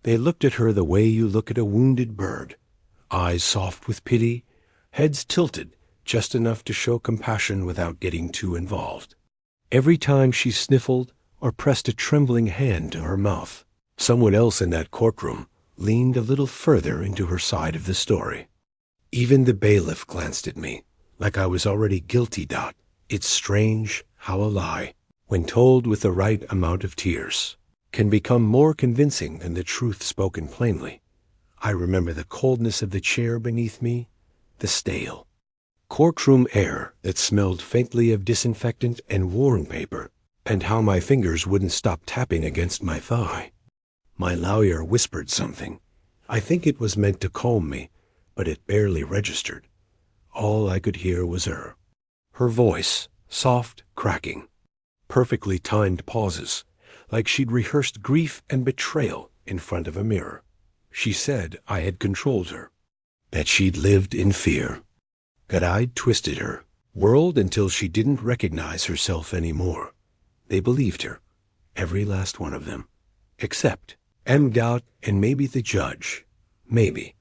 They looked at her the way you look at a wounded bird, eyes soft with pity, heads tilted just enough to show compassion without getting too involved. Every time she sniffled or pressed a trembling hand to her mouth, someone else in that courtroom leaned a little further into her side of the story. Even the bailiff glanced at me, like I was already guilty. It's strange how a lie, when told with the right amount of tears, can become more convincing than the truth spoken plainly. I remember the coldness of the chair beneath me, the stale courtroom air that smelled faintly of disinfectant and worn paper, and how my fingers wouldn't stop tapping against my thigh. My lawyer whispered something. I think it was meant to calm me, but it barely registered. All I could hear was her voice, soft, cracking, perfectly timed pauses, like she'd rehearsed grief and betrayal in front of a mirror. She said I had controlled her, that she'd lived in fear, that I'd twisted her world until she didn't recognize herself anymore. They believed her, every last one of them, except M. and maybe the judge. Maybe.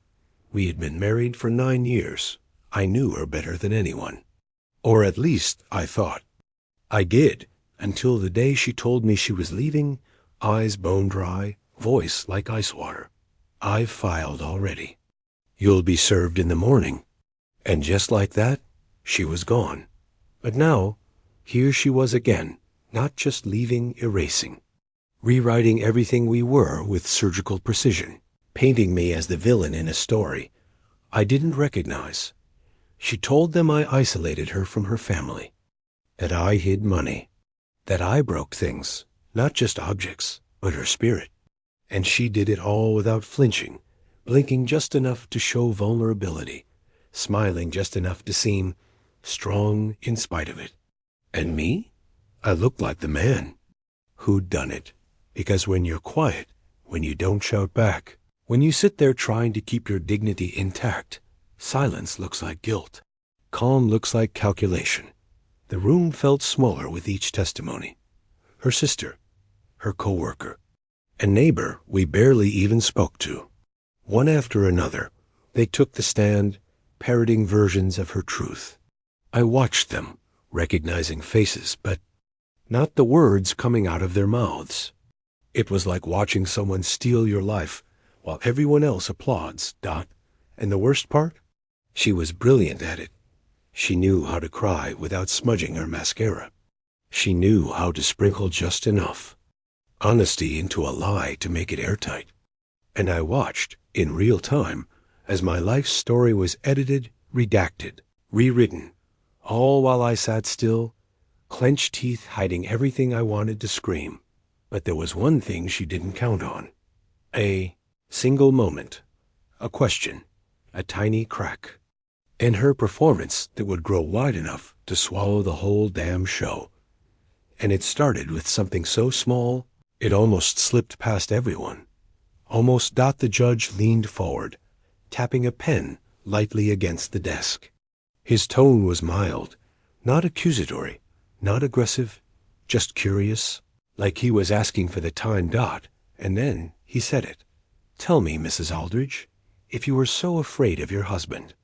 We had been married for 9 years. I knew her better than anyone. Or at least I thought. I did, until the day she told me she was leaving, eyes bone dry, voice like ice water. I've filed already. You'll be served in the morning. And just like that, she was gone. But now, here she was again, not just leaving, erasing, rewriting everything we were with surgical precision, painting me as the villain in a story I didn't recognize. She told them I isolated her from her family, that I hid money, that I broke things, not just objects, but her spirit. And she did it all without flinching, blinking just enough to show vulnerability, smiling just enough to seem strong in spite of it. And me? I looked like the man who'd done it. Because when you're quiet, when you don't shout back, when you sit there trying to keep your dignity intact, silence looks like guilt. Calm looks like calculation. The room felt smaller with each testimony. Her sister, her co-worker, a neighbor we barely even spoke to. One after another, they took the stand, parroting versions of her truth. I watched them, recognizing faces, but not the words coming out of their mouths. It was like watching someone steal your life while everyone else applauds. And the worst part? She was brilliant at it. She knew how to cry without smudging her mascara. She knew how to sprinkle just enough honesty into a lie to make it airtight. And I watched, in real time, as my life story was edited, redacted, rewritten, all while I sat still, clenched teeth hiding everything I wanted to scream. But there was one thing she didn't count on. A single moment, a question, a tiny crack, in her performance that would grow wide enough to swallow the whole damn show. And it started with something so small, it almost slipped past everyone. Almost. The judge leaned forward, tapping a pen lightly against the desk. His tone was mild, not accusatory, not aggressive, just curious, like he was asking for the time. And then he said it. Tell me, Mrs. Aldridge, if you were so afraid of your husband,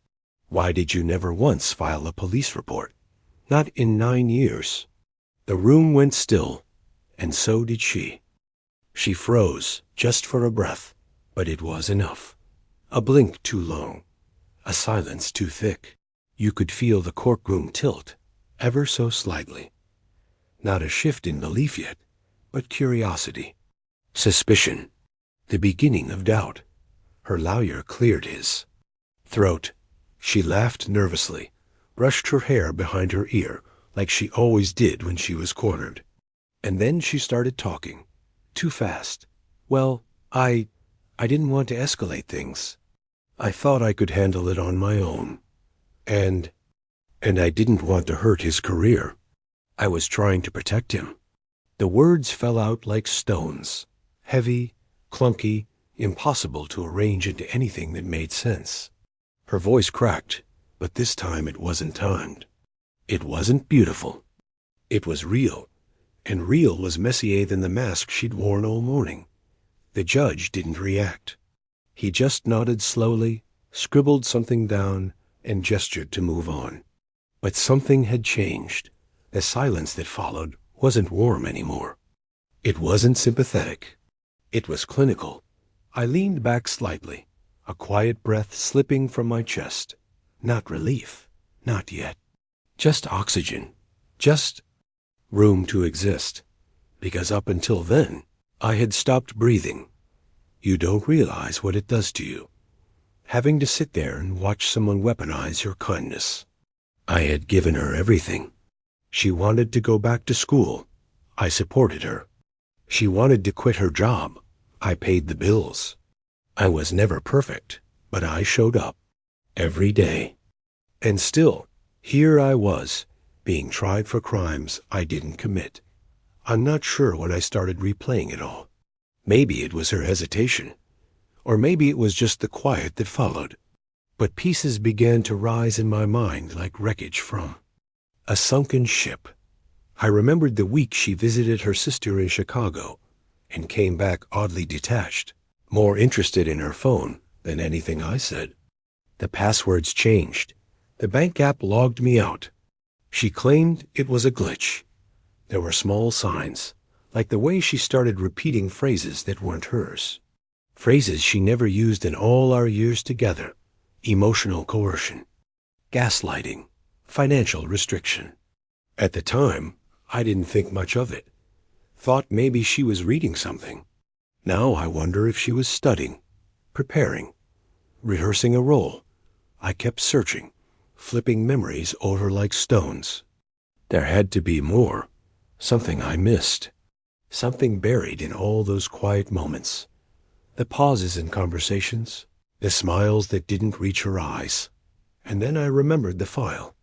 why did you never once file a police report? Not in 9 years. The room went still, and so did she. She froze, just for a breath, but it was enough. A blink too long, a silence too thick. You could feel the courtroom tilt, ever so slightly. Not a shift in belief yet, but curiosity, suspicion, the beginning of doubt. Her lawyer cleared his throat. She laughed nervously, brushed her hair behind her ear, like she always did when she was cornered. And then she started talking. Too fast. Well, I didn't want to escalate things. I thought I could handle it on my own. And I didn't want to hurt his career. I was trying to protect him. The words fell out like stones, heavy, clunky, impossible to arrange into anything that made sense. Her voice cracked, but this time it wasn't timed. It wasn't beautiful. It was real, and real was messier than the mask she'd worn all morning. The judge didn't react. He just nodded slowly, scribbled something down, and gestured to move on. But something had changed. The silence that followed wasn't warm anymore. It wasn't sympathetic. It was clinical. I leaned back slightly, a quiet breath slipping from my chest. Not relief. Not yet. Just oxygen. Just room to exist. Because up until then, I had stopped breathing. You don't realize what it does to you. Having to sit there and watch someone weaponize your kindness. I had given her everything. She wanted to go back to school. I supported her. She wanted to quit her job. I paid the bills. I was never perfect, but I showed up. Every day. And still, here I was, being tried for crimes I didn't commit. I'm not sure when I started replaying it all. Maybe it was her hesitation, or maybe it was just the quiet that followed. But pieces began to rise in my mind like wreckage from a sunken ship. I remembered the week she visited her sister in Chicago and came back oddly detached, more interested in her phone than anything I said. The passwords changed. The bank app logged me out. She claimed it was a glitch. There were small signs, like the way she started repeating phrases that weren't hers. Phrases she never used in all our years together. Emotional coercion, gaslighting, financial restriction. At the time, I didn't think much of it. Thought maybe she was reading something. Now I wonder if she was studying, preparing, rehearsing a role. I kept searching, flipping memories over like stones. There had to be more. Something I missed. Something buried in all those quiet moments. The pauses in conversations. The smiles that didn't reach her eyes. And then I remembered the file.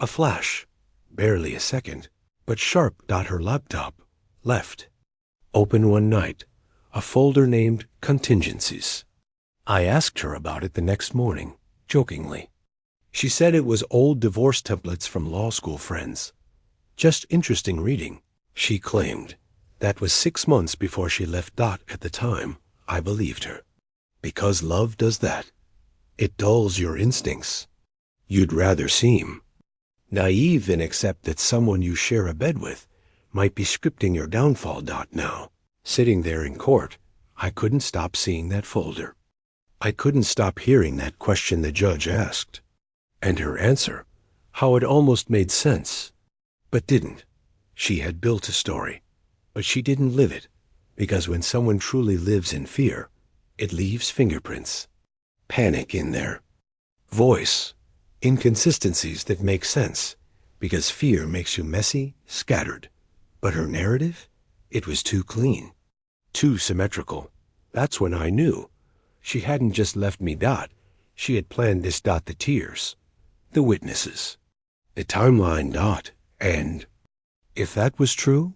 A flash. Barely a second. But sharp. Her laptop. Left. Open one night. A folder named Contingencies. I asked her about it the next morning, jokingly. She said it was old divorce templates from law school friends. Just interesting reading, she claimed. That was 6 months before she left. At the time, I believed her. Because love does that. It dulls your instincts. You'd rather seem naive and accept that someone you share a bed with might be scripting your downfall. Now, sitting there in court, I couldn't stop seeing that folder. I couldn't stop hearing that question the judge asked. And her answer, how it almost made sense. But didn't. She had built a story, but she didn't live it, because when someone truly lives in fear, it leaves fingerprints. Panic in there. Voice. Inconsistencies that make sense, because fear makes you messy, scattered. But her narrative? It was too clean. Too symmetrical. That's when I knew. She hadn't just left me. She had planned this. The tears. The witnesses. The timeline. And if that was true,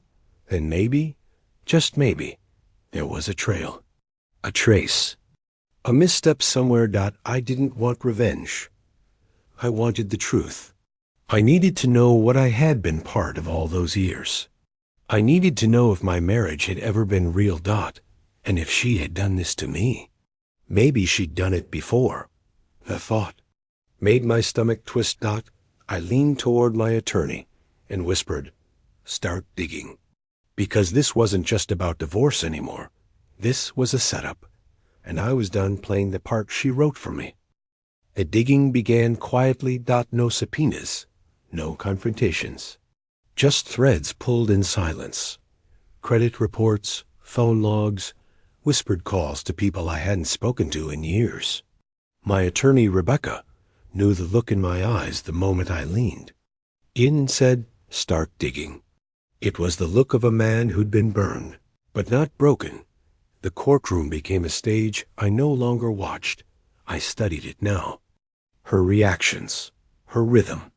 then maybe, just maybe, there was a trail. A trace. A misstep somewhere. I didn't want revenge. I wanted the truth. I needed to know what I had been part of all those years. I needed to know if my marriage had ever been real. And if she had done this to me. Maybe she'd done it before. The thought made my stomach twist. I leaned toward my attorney and whispered, "Start digging." Because this wasn't just about divorce anymore. This was a setup, and I was done playing the part she wrote for me. The digging began quietly. No subpoenas, no confrontations. Just threads pulled in silence. Credit reports, phone logs, whispered calls to people I hadn't spoken to in years. My attorney, Rebecca, knew the look in my eyes the moment I leaned in and said, "Start digging." It was the look of a man who'd been burned, but not broken. The courtroom became a stage I no longer watched. I studied it now. Her reactions, her rhythm,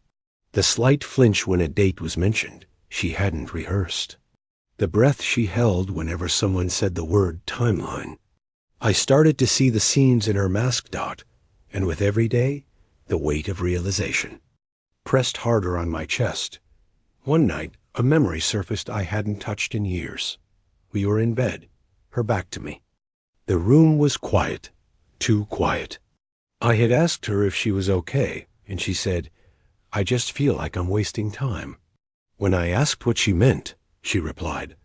the slight flinch when a date was mentioned she hadn't rehearsed. The breath she held whenever someone said the word timeline. I started to see the seams in her mask. And with every day, the weight of realization pressed harder on my chest. One night, a memory surfaced I hadn't touched in years. We were in bed, her back to me. The room was quiet, too quiet. I had asked her if she was okay, and she said, "I just feel like I'm wasting time." When I asked what she meant, she replied,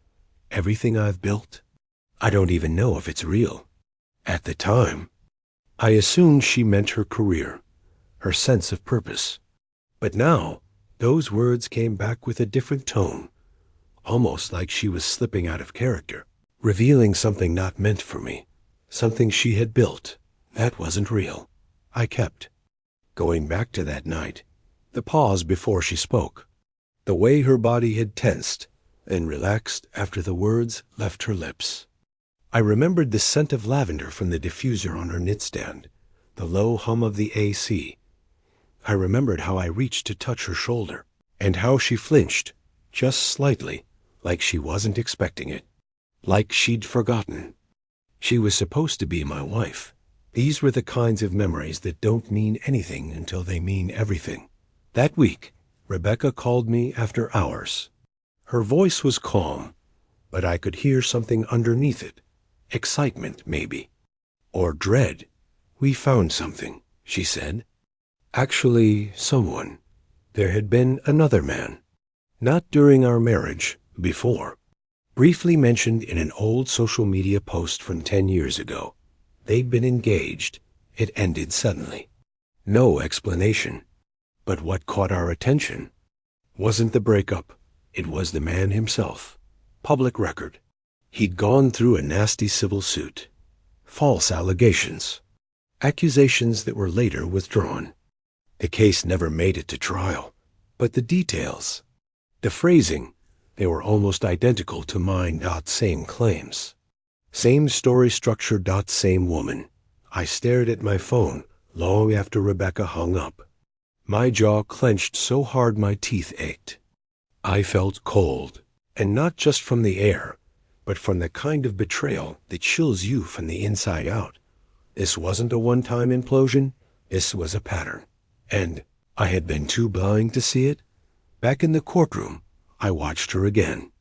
"Everything I've built, I don't even know if it's real." At the time, I assumed she meant her career, her sense of purpose. But now, those words came back with a different tone, almost like she was slipping out of character, revealing something not meant for me, something she had built that wasn't real. I kept going back to that night, the pause before she spoke, the way her body had tensed and relaxed after the words left her lips. I remembered the scent of lavender from the diffuser on her knitstand, the low hum of the AC. I remembered how I reached to touch her shoulder, and how she flinched, just slightly, like she wasn't expecting it, like she'd forgotten. She was supposed to be my wife. These were the kinds of memories that don't mean anything until they mean everything. That week, Rebecca called me after hours. Her voice was calm, but I could hear something underneath it. Excitement, maybe. Or dread. "We found something," she said. Actually, someone. There had been another man. Not during our marriage, before. Briefly mentioned in an old social media post from 10 years ago. They'd been engaged. It ended suddenly. No explanation. But what caught our attention wasn't the breakup. It was the man himself. Public record. He'd gone through a nasty civil suit. False allegations. Accusations that were later withdrawn. The case never made it to trial. But the details, the phrasing, they were almost identical to mine. Same claims. Same story structure. Same woman. I stared at my phone long after Rebecca hung up. My jaw clenched so hard my teeth ached. I felt cold, and not just from the air, but from the kind of betrayal that chills you from the inside out. This wasn't a one-time implosion. This was a pattern. And I had been too blind to see it. Back in the courtroom, I watched her again.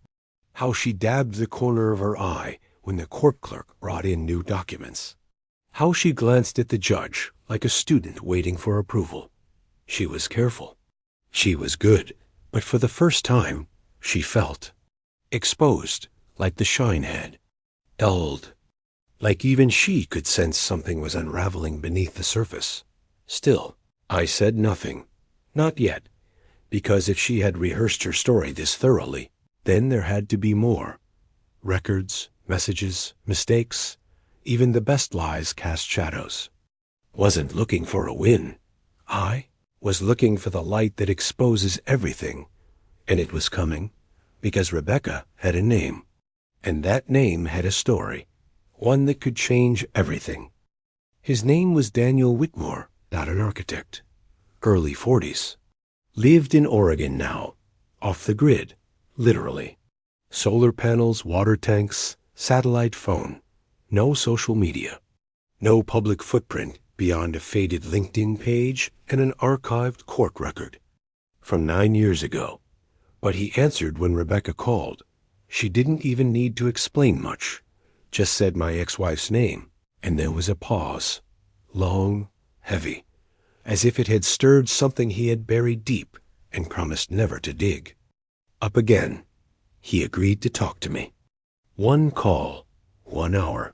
How she dabbed the corner of her eye when the court clerk brought in new documents. How she glanced at the judge like a student waiting for approval. She was careful. She was good. But for the first time, she felt exposed, like the shine had dulled, like even she could sense something was unraveling beneath the surface. Still, I said nothing. Not yet, because if she had rehearsed her story this thoroughly, then there had to be more. Records, messages, mistakes, even the best lies cast shadows. Wasn't looking for a win. I was looking for the light that exposes everything, and it was coming, because Rebecca had a name, and that name had a story, one that could change everything. His name was Daniel Whitmore, not an architect. Early 40s. Lived in Oregon now, off the grid, literally. Solar panels, water tanks, satellite phone, no social media, no public footprint beyond a faded LinkedIn page and an archived court record from 9 years ago. But he answered when Rebecca called. She didn't even need to explain much, just said my ex-wife's name, and there was a pause, long, heavy, as if it had stirred something he had buried deep and promised never to dig. Up again, he agreed to talk to me. One call, 1 hour.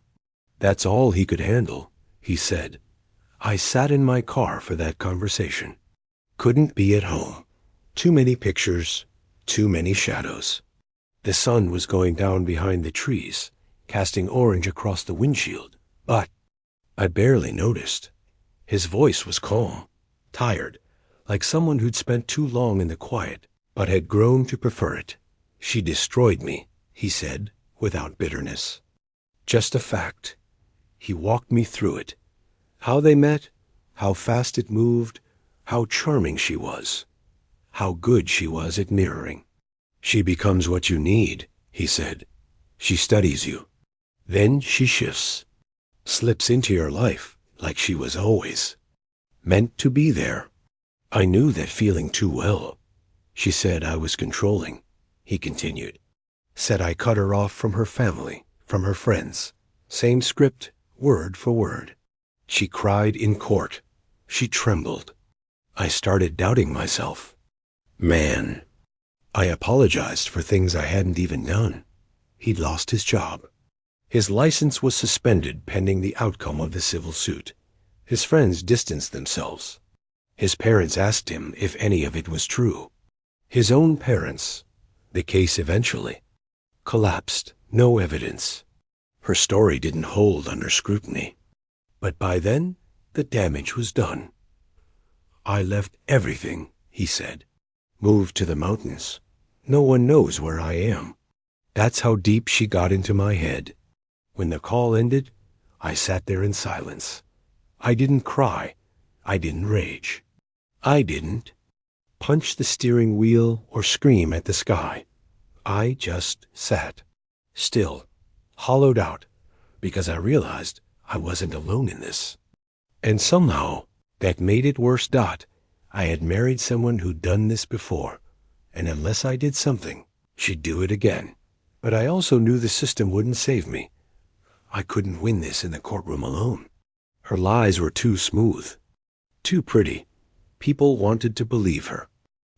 That's all he could handle, he said. I sat in my car for that conversation. Couldn't be at home. Too many pictures, too many shadows. The sun was going down behind the trees, casting orange across the windshield, but I barely noticed. His voice was calm, tired, like someone who'd spent too long in the quiet, but had grown to prefer it. She destroyed me, he said, without bitterness. Just a fact. He walked me through it. How they met, how fast it moved, how charming she was, how good she was at mirroring. She becomes what you need, he said. She studies you. Then she shifts, slips into your life like she was always meant to be there. I knew that feeling too well. She said I was controlling, he continued. Said I cut her off from her family, from her friends. Same script, word for word. She cried in court. She trembled. I started doubting myself. Man. I apologized for things I hadn't even done. He'd lost his job. His license was suspended pending the outcome of the civil suit. His friends distanced themselves. His parents asked him if any of it was true. His own parents. The case eventually collapsed. No evidence. Her story didn't hold under scrutiny. But by then, the damage was done. I left everything, he said. Moved to the mountains. No one knows where I am. That's how deep she got into my head. When the call ended, I sat there in silence. I didn't cry. I didn't rage. I didn't punch the steering wheel or scream at the sky. I just sat, still, hollowed out, because I realized I wasn't alone in this. And somehow, that made it worse. I had married someone who'd done this before, and unless I did something, she'd do it again. But I also knew the system wouldn't save me. I couldn't win this in the courtroom alone. Her lies were too smooth, too pretty. People wanted to believe her.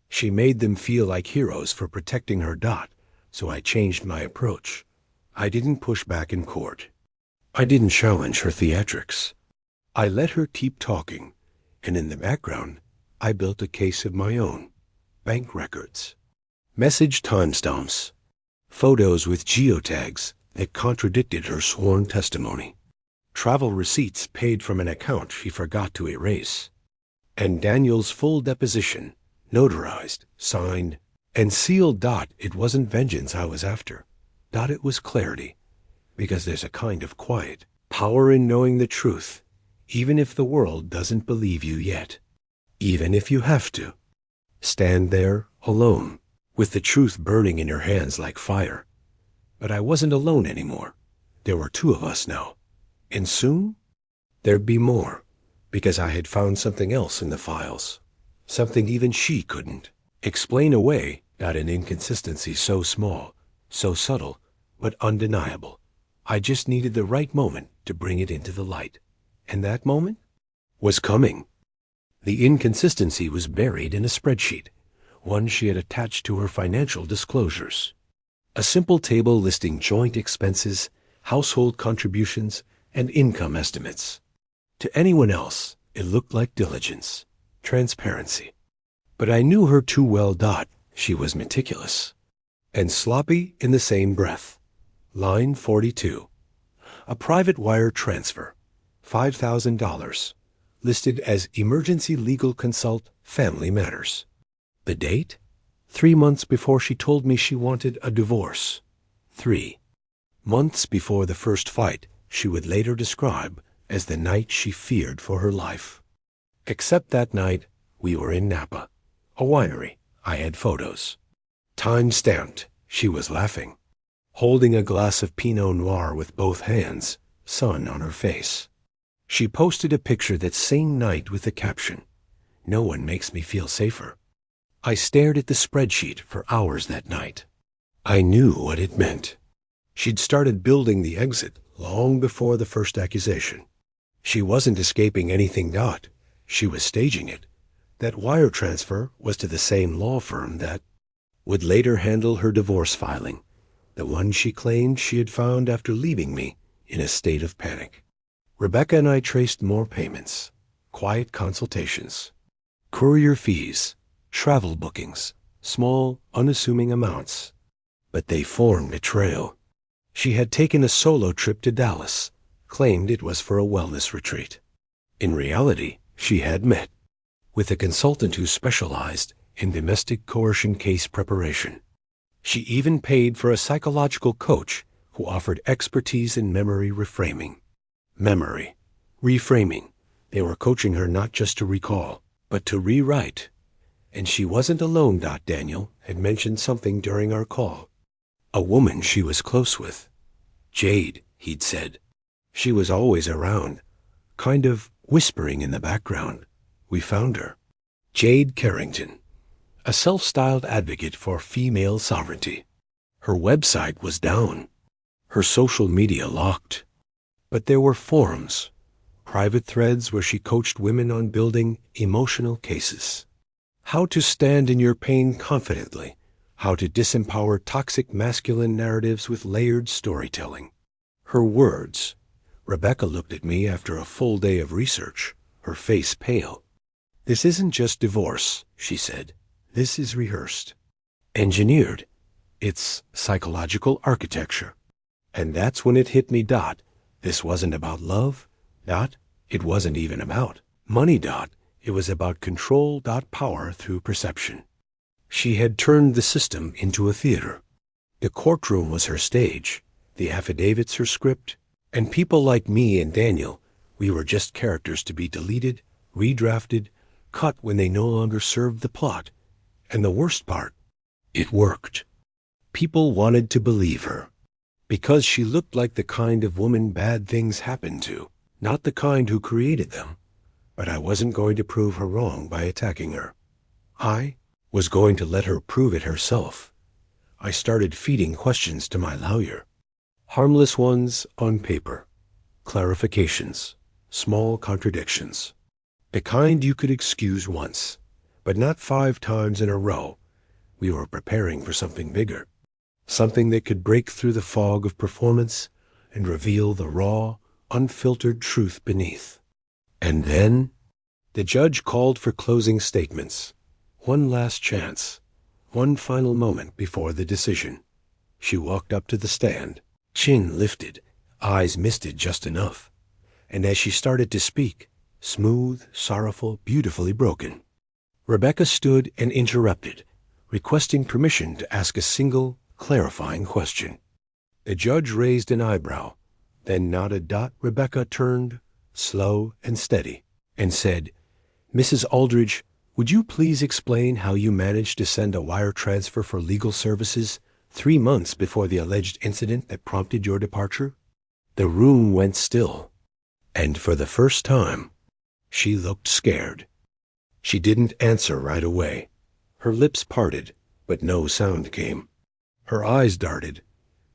She made them feel like heroes for protecting her. So I changed my approach. I didn't push back in court. I didn't challenge her theatrics. I let her keep talking, and in the background, I built a case of my own. Bank records, message timestamps, photos with geotags that contradicted her sworn testimony, travel receipts paid from an account she forgot to erase, and Daniel's full deposition, notarized, signed, and sealed. It wasn't vengeance I was after. It was clarity, because there's a kind of quiet power in knowing the truth, even if the world doesn't believe you yet, even if you have to. Stand there alone, with the truth burning in your hands like fire. But I wasn't alone anymore. There were two of us now. And soon, there'd be more, because I had found something else in the files. Something even she couldn't explain away. An inconsistency so small, so subtle, but undeniable. I just needed the right moment to bring it into the light. And that moment was coming. The inconsistency was buried in a spreadsheet, one she had attached to her financial disclosures. A simple table listing joint expenses, household contributions, and income estimates. To anyone else, it looked like diligence, transparency. But I knew her too well. She was meticulous. And sloppy in the same breath. Line 42. A private wire transfer, $5,000, listed as emergency legal consult, family matters. The date? 3 months before she told me she wanted a divorce. 3 months before the first fight she would later describe as the night she feared for her life. Except that night, we were in Napa, a winery. I had photos. Time-stamped, she was laughing, holding a glass of Pinot Noir with both hands, sun on her face. She posted a picture that same night with the caption, "No one makes me feel safer." I stared at the spreadsheet for hours that night. I knew what it meant. She'd started building the exit long before the first accusation. She wasn't escaping anything. She was staging it. That wire transfer was to the same law firm that would later handle her divorce filing, the one she claimed she had found after leaving me in a state of panic. Rebecca and I traced more payments, quiet consultations, courier fees, travel bookings, small, unassuming amounts. But they formed a trail. She had taken a solo trip to Dallas, claimed it was for a wellness retreat. In reality, she had met with a consultant who specialized in domestic coercion case preparation. She even paid for a psychological coach who offered expertise in memory reframing. Memory, reframing. They were coaching her not just to recall, but to rewrite. And she wasn't alone. Daniel had mentioned something during our call. A woman she was close with. Jade, he'd said. She was always around, kind of whispering in the background. We found her. Jade Carrington, a self-styled advocate for female sovereignty. Her website was down. Her social media locked. But there were forums, private threads where she coached women on building emotional cases. How to stand in your pain confidently. How to disempower toxic masculine narratives with layered storytelling. Her words. Rebecca looked at me after a full day of research, her face pale. "This isn't just divorce," she said. "This is rehearsed. Engineered. It's psychological architecture." And that's when it hit me. This wasn't about love. It wasn't even about money. It was about control. Power through perception. She had turned the system into a theater. The courtroom was her stage, the affidavits her script, and people like me and Daniel, we were just characters to be deleted, redrafted, cut when they no longer served the plot. And the worst part, it worked. People wanted to believe her, because she looked like the kind of woman bad things happened to, not the kind who created them. But I wasn't going to prove her wrong by attacking her. I was going to let her prove it herself. I started feeding questions to my lawyer. Harmless ones on paper. Clarifications. Small contradictions. The kind you could excuse once, but not 5 times in a row. We were preparing for something bigger. Something that could break through the fog of performance and reveal the raw, unfiltered truth beneath. And then, the judge called for closing statements. One last chance. One final moment before the decision. She walked up to the stand, chin lifted, eyes misted just enough. And as she started to speak, smooth, sorrowful, beautifully broken, Rebecca stood and interrupted, requesting permission to ask a single, clarifying question. The judge raised an eyebrow, then nodded. Rebecca turned, slow and steady, and said, "Mrs. Aldridge, would you please explain how you managed to send a wire transfer for legal services 3 months before the alleged incident that prompted your departure?" The room went still, and for the first time, she looked scared. She didn't answer right away. Her lips parted, but no sound came. Her eyes darted,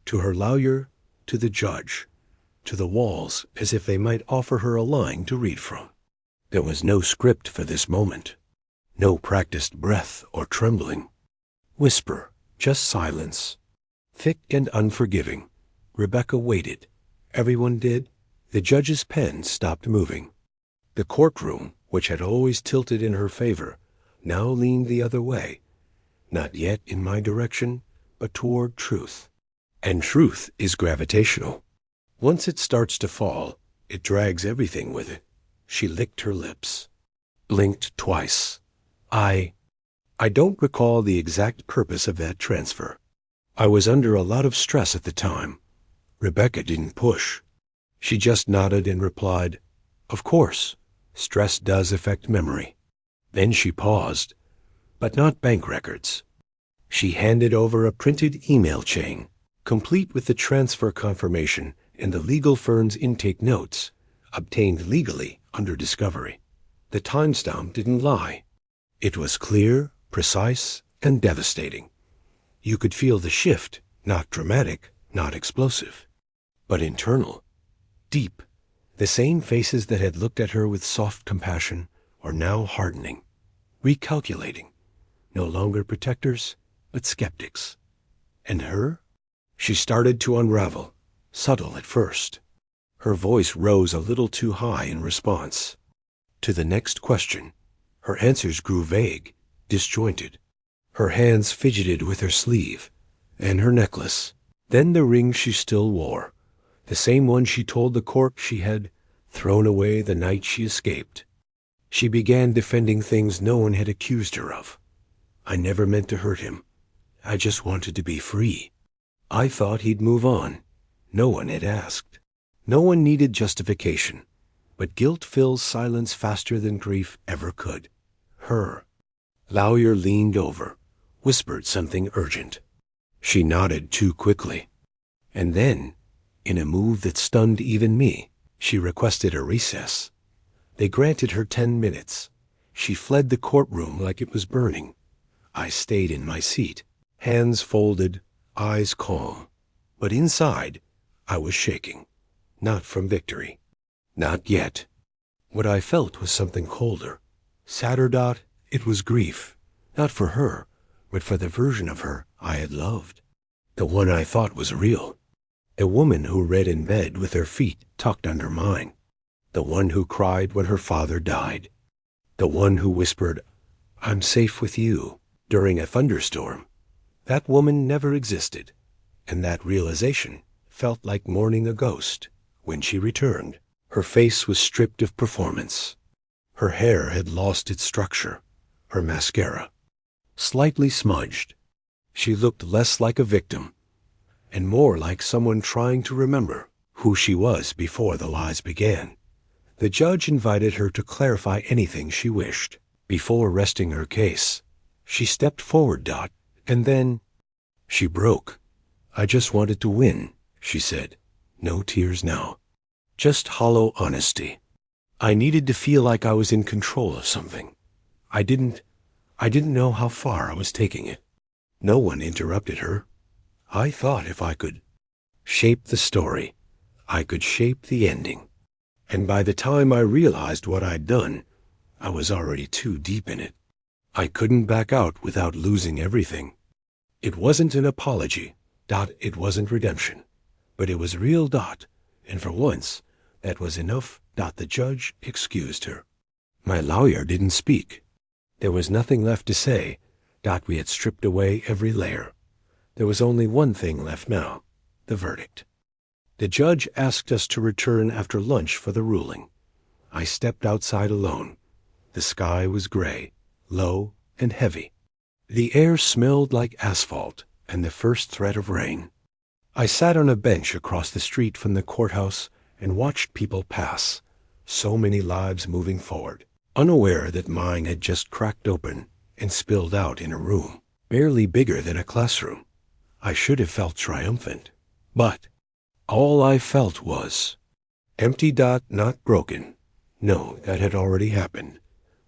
to her lawyer, to the judge, to the walls, as if they might offer her a line to read from. There was no script for this moment. No practiced breath or trembling. Whisper, just silence. Thick and unforgiving. Rebecca waited. Everyone did. The judge's pen stopped moving. The courtroom, which had always tilted in her favor, now leaned the other way. Not yet in my direction, but toward truth. And truth is gravitational. Once it starts to fall, it drags everything with it. She licked her lips, blinked twice. I don't recall the exact purpose of that transfer. I was under a lot of stress at the time. Rebecca didn't push. She just nodded and replied, "Of course, stress does affect memory." Then she paused, but not bank records. She handed over a printed email chain, complete with the transfer confirmation and the legal firm's intake notes, obtained legally under discovery. The timestamp didn't lie. It was clear, precise, and devastating. You could feel the shift, not dramatic, not explosive, but internal, deep. The same faces that had looked at her with soft compassion were now hardening, recalculating, no longer protectors, but skeptics. And her? She started to unravel, subtle at first. Her voice rose a little too high in response. To the next question, her answers grew vague, disjointed. Her hands fidgeted with her sleeve and her necklace, then the ring she still wore, the same one she told the court she had thrown away the night she escaped. She began defending things no one had accused her of. "I never meant to hurt him. I just wanted to be free. I thought he'd move on." No one had asked. No one needed justification, but guilt fills silence faster than grief ever could. Her lawyer leaned over, whispered something urgent. She nodded too quickly. And then, in a move that stunned even me, she requested a recess. They granted her 10 minutes. She fled the courtroom like it was burning. I stayed in my seat, hands folded, eyes calm. But inside, I was shaking. not from victory. Not yet. What I felt was something colder. Sadder. It was grief, not for her, but for the version of her I had loved. The one I thought was real. A woman who read in bed with her feet tucked under mine. The one who cried when her father died. The one who whispered, "I'm safe with you," during a thunderstorm. That woman never existed, and that realization felt like mourning a ghost. When she returned, her face was stripped of performance. Her hair had lost its structure, her mascara slightly smudged. She looked less like a victim and more like someone trying to remember who she was before the lies began. The judge invited her to clarify anything she wished. Before resting her case, she stepped forward. And then she broke. "I just wanted to win," she said. No tears now. Just hollow honesty. I needed to feel like I was in control of something. I didn't know how far I was taking it. No one interrupted her. I thought if I could shape the story, I could shape the ending. And by the time I realized what I'd done, I was already too deep in it. I couldn't back out without losing everything. It wasn't an apology. It wasn't redemption. But it was real. And for once, that was enough. The judge excused her. My lawyer didn't speak. There was nothing left to say. We had stripped away every layer. There was only one thing left now, the verdict. The judge asked us to return after lunch for the ruling. I stepped outside alone. The sky was gray, low, and heavy. The air smelled like asphalt and the first threat of rain. I sat on a bench across the street from the courthouse and watched people pass, so many lives moving forward, unaware that mine had just cracked open and spilled out in a room, barely bigger than a classroom. I should have felt triumphant, but all I felt was empty. Not broken. No, that had already happened.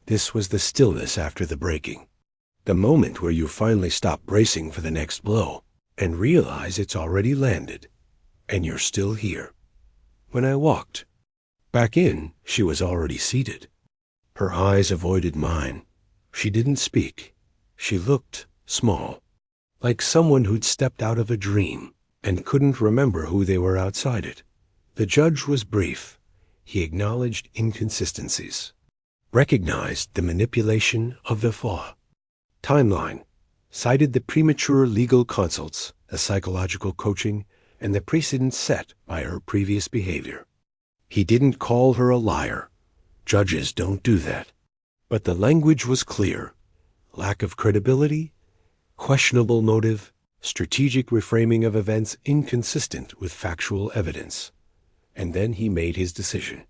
This was the stillness after the breaking. The moment where you finally stop bracing for the next blow and realize it's already landed, and you're still here. When I walked back in, she was already seated. Her eyes avoided mine. She didn't speak. She looked small, like someone who'd stepped out of a dream and couldn't remember who they were outside it. The judge was brief. He acknowledged inconsistencies, recognized the manipulation of the law. Timeline, cited the premature legal consults, the psychological coaching, and the precedent set by her previous behavior. He didn't call her a liar. Judges don't do that. But the language was clear. Lack of credibility, questionable motive, strategic reframing of events inconsistent with factual evidence. And then he made his decision.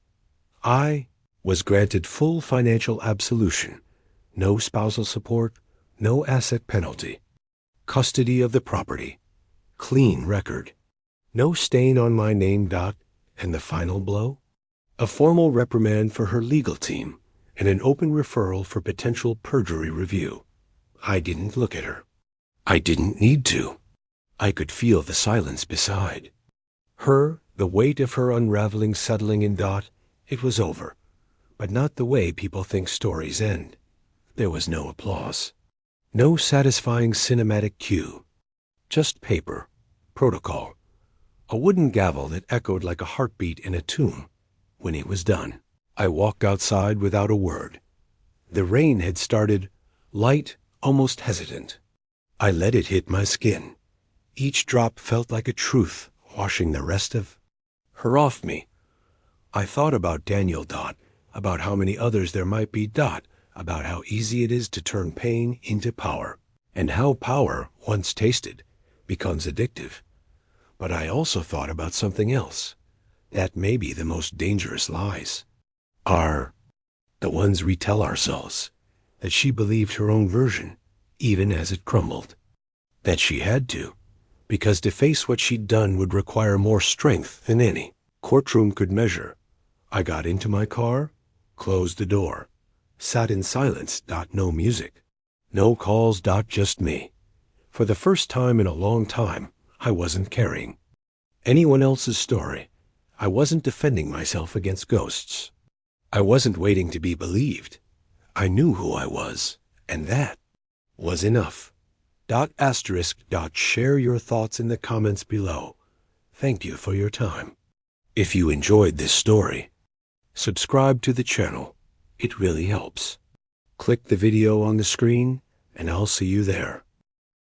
I was granted full financial absolution, no spousal support, no asset penalty, custody of the property, clean record, no stain on my name. And the final blow? A formal reprimand for her legal team and an open referral for potential perjury review. I didn't look at her. I didn't need to. I could feel the silence beside. Her, the weight of her unraveling settling in. It was over, but not the way people think stories end. There was no applause. No satisfying cinematic cue. Just paper, protocol, a wooden gavel that echoed like a heartbeat in a tomb. When it was done, I walked outside without a word. The rain had started, light, almost hesitant. I let it hit my skin. Each drop felt like a truth, washing the rest of her off me. I thought about Daniel. About how many others there might be. About how easy it is to turn pain into power, and how power, once tasted, becomes addictive. But I also thought about something else. That may be the most dangerous lies. Are the ones we tell ourselves, that she believed her own version, even as it crumbled. That she had to, because to face what she'd done would require more strength than any courtroom could measure. I got into my car, closed the door, sat in silence. No music, no calls. Just me. For the first time in a long time, I wasn't carrying anyone else's story. I wasn't defending myself against ghosts. I wasn't waiting to be believed. I knew who I was, and that was enough. Share your thoughts in the comments below. Thank you for your time. If you enjoyed this story, subscribe to the channel. It really helps. Click the video on the screen, and I'll see you there.